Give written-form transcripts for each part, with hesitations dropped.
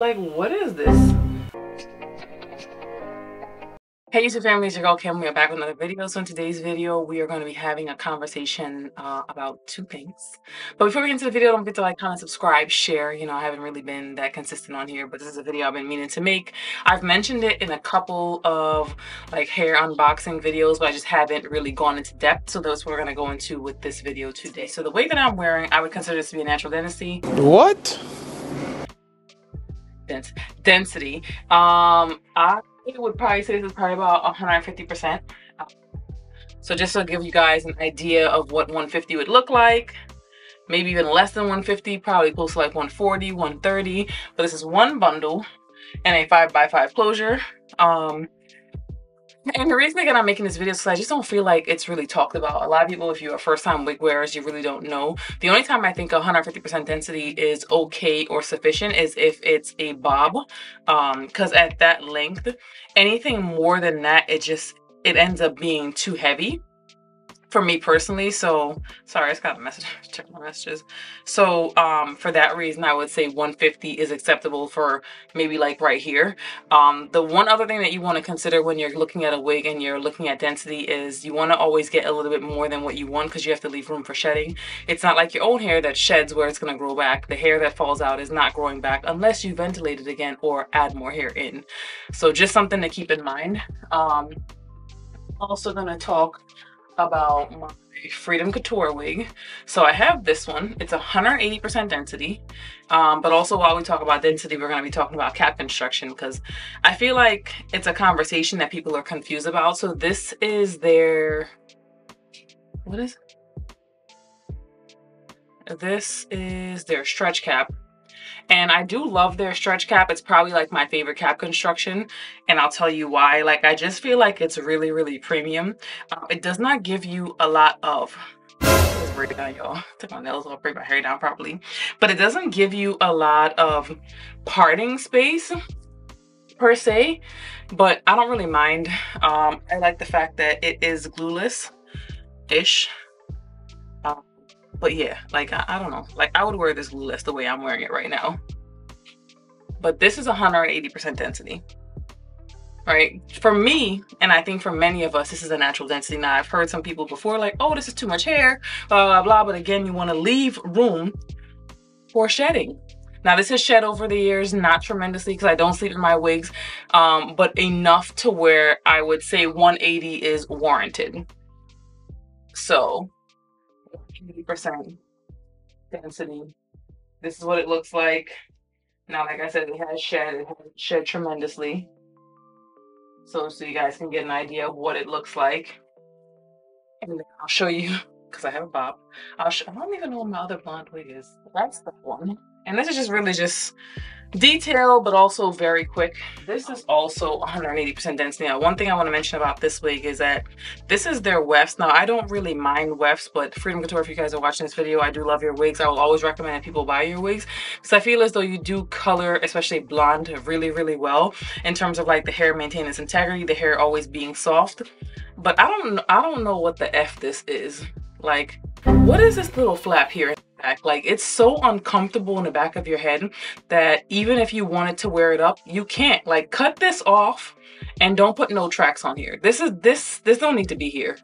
Like, what is this? Hey YouTube family, it's your girl Kim. We are back with another video. So in today's video, we are going to be having a conversation about two things. But before we get into the video, don't forget to like, comment, subscribe, share. You know, I haven't really been that consistent on here, but this is a video I've been meaning to make. I've mentioned it in a couple of like hair unboxing videos, but I just haven't really gone into depth. So that's what we're going to go into with this video today. So the wig that I'm wearing, I would consider this to be a natural density. What? Density. I would probably say this is probably about 150%. So just to give you guys an idea of what 150 would look like, maybe even less than 150, probably close to like 140, 130. But this is one bundle and a 5x5 closure. And the reason that I'm making this video is because I just don't feel like it's really talked about. A lot of people, if you're a first-time wig wearers, you really don't know. The only time I think 150% density is okay or sufficient is if it's a bob. Because at that length, anything more than that, it ends up being too heavy for me personally. So sorry, I just got a message. Check my messages. So for that reason, I would say 150 is acceptable for maybe like right here. The one other thing that you want to consider when you're looking at a wig and you're looking at density is you want to always get a little bit more than what you want, because you have to leave room for shedding. It's not like your own hair that sheds where it's going to grow back. The hair that falls out is not growing back unless you ventilate it again or add more hair in. So just something to keep in mind. Also going to talk about my Freedom Couture wig. So I have this one. It's 180% density. But also while we talk about density, we're going to be talking about cap construction, because I feel like it's a conversation that people are confused about. So this is their, what is it? This is their stretch cap. And I do love their stretch cap. It's probably like my favorite cap construction. And I'll tell you why. Like, I just feel like it's really, really premium. It does not give you a lot of, let's break it down, y'all. Took my nails off, break my hair down properly. But it doesn't give you a lot of parting space per se. But I don't really mind. I like the fact that it is glueless-ish. But yeah, like, I don't know. Like, I would wear this glueless the way I'm wearing it right now. But this is 180% density, right? For me, and I think for many of us, this is a natural density. Now, I've heard some people before like, oh, this is too much hair, blah, blah, blah. But again, you want to leave room for shedding. Now, this has shed over the years, not tremendously, because I don't sleep in my wigs, but enough to where I would say 180 is warranted. So 80% density. This is what it looks like. Now, like I said, it has shed tremendously. So you guys can get an idea of what it looks like. And then I'll show you, because I have a bob. I don't even know what my other blonde wig is. That's the one. And this is just really just detail, but also very quick. This is also 180% density. Now, one thing I want to mention about this wig is that this is their wefts. Now, I don't really mind wefts, but Freedom Couture, if you guys are watching this video, I do love your wigs. I will always recommend that people buy your wigs, because I feel as though you do color, especially blonde, really, really well in terms of like the hair maintaining its integrity, the hair always being soft. But I don't know what the F this is. Like, what is this little flap here? Back? Like, it's so uncomfortable in the back of your head that even if you wanted to wear it up, you can't. Like, cut this off and don't put no tracks on here. This don't need to be here.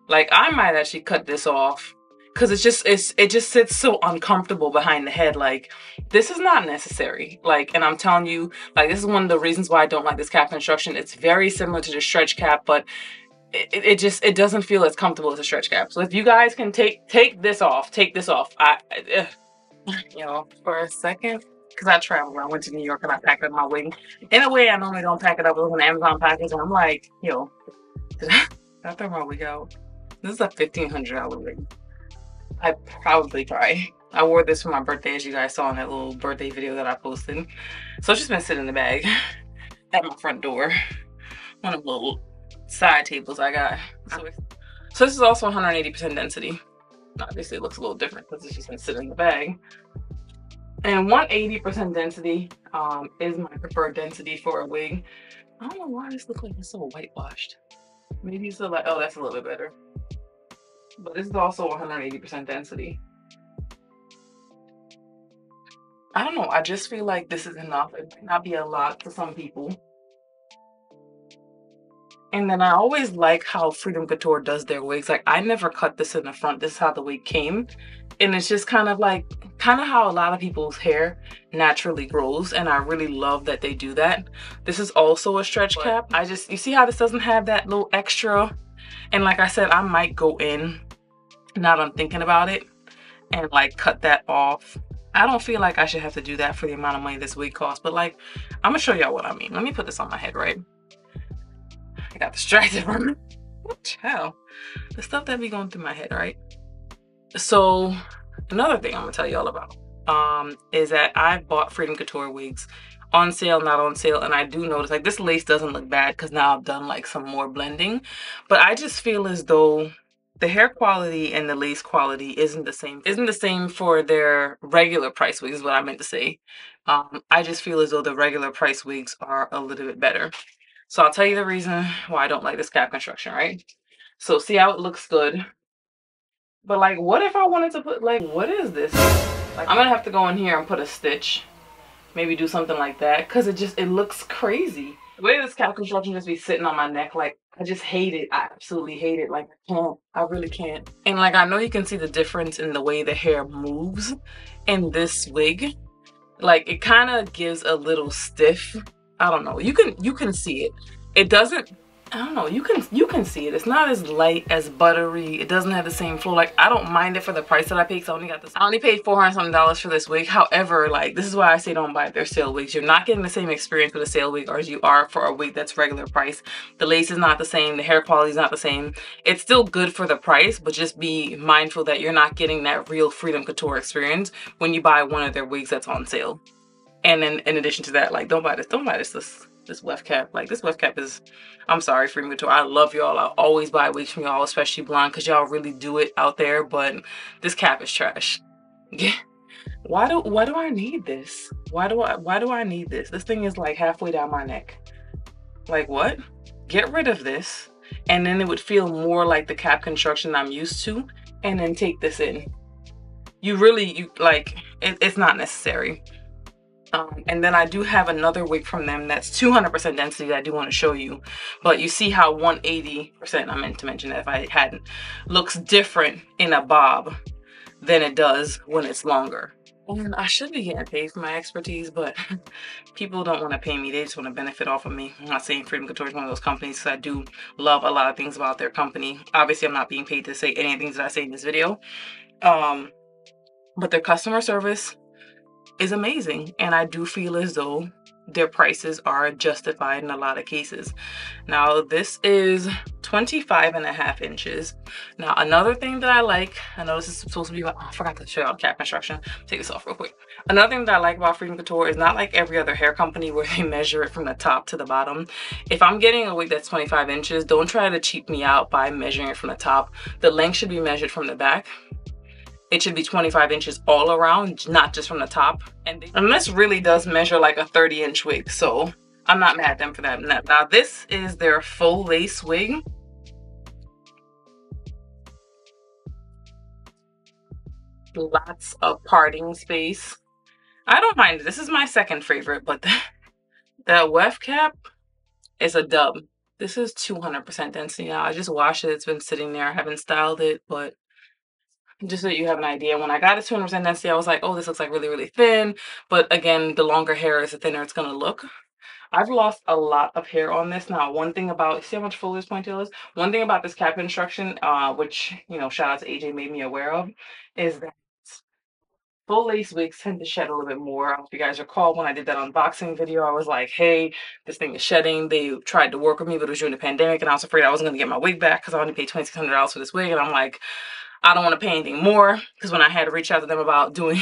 Like, I might actually cut this off, because it just sits so uncomfortable behind the head. Like, this is not necessary. Like, and I'm telling you, like, this is one of the reasons why I don't like this cap construction. It's very similar to the stretch cap, but it doesn't feel as comfortable as a stretch cap. So if you guys can take this off, you know, for a second, because I traveled. I went to New York and I packed up my wig. In a way, I normally don't pack it up. It was an Amazon package, and I'm like, yo, did I throw my wig out? This is a $1,500 wig. I probably cry. I wore this for my birthday, as you guys saw in that little birthday video that I posted. So it's just been sitting in the bag at my front door. One of the little side tables I got. So this is also 180% density. Obviously it looks a little different because it's just been sitting in the bag. And 180% density is my preferred density for a wig. I don't know why this looks like it's so whitewashed. Maybe it's like, oh, that's a little bit better. But this is also 180% density. I don't know. I just feel like this is enough. It might not be a lot for some people. And then I always like how Freedom Couture does their wigs. Like I never cut this in the front. This is how the wig came. And it's just kind of like, kind of how a lot of people's hair naturally grows. And I really love that they do that. This is also a stretch cap. You see how this doesn't have that little extra? And like I said, I might go in, now that I'm thinking about it, and like cut that off. I don't feel like I should have to do that for the amount of money this wig costs, but like, I'm gonna show y'all what I mean. Let me put this on my head, right? I got distracted from it. Child, the stuff that be going through my head, right? So another thing I'm gonna tell y'all about is that I bought Freedom Couture wigs on sale, not on sale, and I do notice like this lace doesn't look bad because now I've done like some more blending, but I just feel as though the hair quality and the lace quality isn't the same for their regular price wigs is what I meant to say. I just feel as though the regular price wigs are a little bit better. So I'll tell you the reason why I don't like this cap construction, right? So see how it looks good. But like, what if I wanted to put like, what is this? Like, I'm gonna have to go in here and put a stitch. Maybe do something like that. Cause it looks crazy. The way this cap construction just be sitting on my neck, like, I just hate it. I absolutely hate it. Like, I can't. I really can't. And like, I know you can see the difference in the way the hair moves in this wig. Like, it kind of gives a little stiff. I don't know. You can see it. It doesn't, I don't know. You can see it. It's not as light, as buttery. It doesn't have the same flow. Like, I don't mind it for the price that I paid. So I only paid $400 something for this wig. However, like, this is why I say don't buy their sale wigs. You're not getting the same experience with a sale wig as you are for a wig that's regular price. The lace is not the same. The hair quality is not the same. It's still good for the price, but just be mindful that you're not getting that real Freedom Couture experience when you buy one of their wigs that's on sale. And then in addition to that, like, don't buy this weft cap. Like, this weft cap is, I'm sorry, Freedom Couture. I love y'all. I always buy wigs from y'all, especially blonde, because y'all really do it out there. But this cap is trash. Yeah. Why do I need this? Why do I need this? This thing is like halfway down my neck. Like, what? Get rid of this, and then it would feel more like the cap construction I'm used to, and then take this in. It's not necessary. And then I do have another wig from them that's 200% density that I do want to show you. But you see how 180%, I meant to mention that if I hadn't, looks different in a bob than it does when it's longer. And I should be getting paid for my expertise, but people don't want to pay me. They just want to benefit off of me. I'm not saying Freedom Couture is one of those companies, because I do love a lot of things about their company. Obviously, I'm not being paid to say any things that I say in this video. But their customer service is amazing, and I do feel as though their prices are justified in a lot of cases. Now this is 25.5 inches. Now another thing that I like, I know this is supposed to be about, oh, I forgot to show y'all cap construction. Take this off real quick. Another thing that I like about Freedom Couture is not like every other hair company where they measure it from the top to the bottom. If I'm getting a wig that's 25 inches, don't try to cheap me out by measuring it from the top. The length should be measured from the back. It should be 25 inches all around, not just from the top. And this really does measure like a 30-inch wig, so I'm not mad at them for that. Now this is their full lace wig. Lots of parting space. I don't mind it. This is my second favorite, but that weft cap is a dub. This is 200% density now. I just washed it. It's been sitting there. I haven't styled it, but just so you have an idea, when I got it 200% density, I was like, oh, this looks like really, really thin. But again, the longer hair is, the thinner it's going to look. I've lost a lot of hair on this. Now, one thing about, see how much fuller this ponytail is? One thing about this cap construction, which, you know, shout out to AJ made me aware of, is that full lace wigs tend to shed a little bit more. I don't know if you guys recall when I did that unboxing video, I was like, hey, this thing is shedding. They tried to work with me, but it was during the pandemic, and I was afraid I wasn't going to get my wig back because I only paid $2,600 for this wig. And I'm like, I don't want to pay anything more, because when I had to reach out to them about doing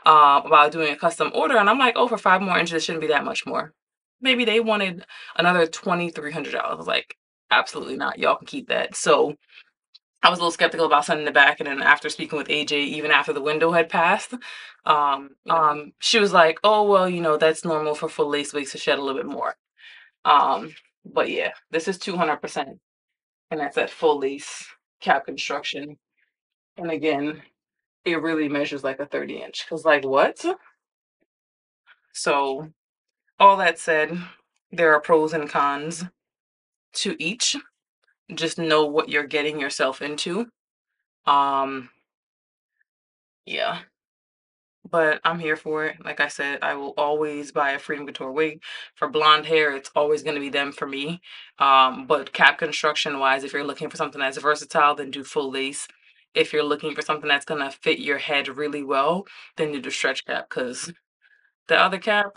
a custom order, and I'm like, oh, for 5 more inches, it shouldn't be that much more. Maybe they wanted another $2,300. I was like, absolutely not. Y'all can keep that. So I was a little skeptical about sending it back, and then after speaking with AJ, even after the window had passed, she was like, oh, well, you know, that's normal for full lace wigs to shed a little bit more. But yeah, this is 200%, and that's at full lace cap construction. And again, it really measures like a 30-inch. Because, like, what? So all that said, there are pros and cons to each. Just know what you're getting yourself into. Um, yeah. But I'm here for it. Like I said, I will always buy a Freedom Couture wig. For blonde hair, it's always going to be them for me. But cap construction wise, if you're looking for something that's versatile, then do full lace. If you're looking for something that's going to fit your head really well, then you do stretch cap. Because the other cap,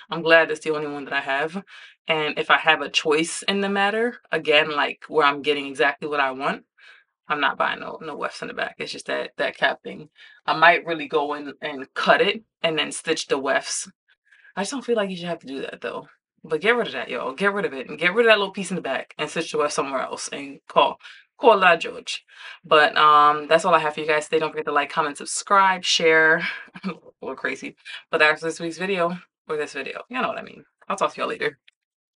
I'm glad it's the only one that I have. And if I have a choice in the matter, again, like where I'm getting exactly what I want, I'm not buying no wefts in the back. It's just that cap thing. I might really go in and cut it and then stitch the wefts. I just don't feel like you should have to do that though. But get rid of that, y'all. Get rid of it and get rid of that little piece in the back and stitch the weft somewhere else and call La George. But that's all I have for you guys today. Don't forget to like, comment, subscribe, share. A little crazy. But that's this week's video or this video. You know what I mean. I'll talk to y'all later.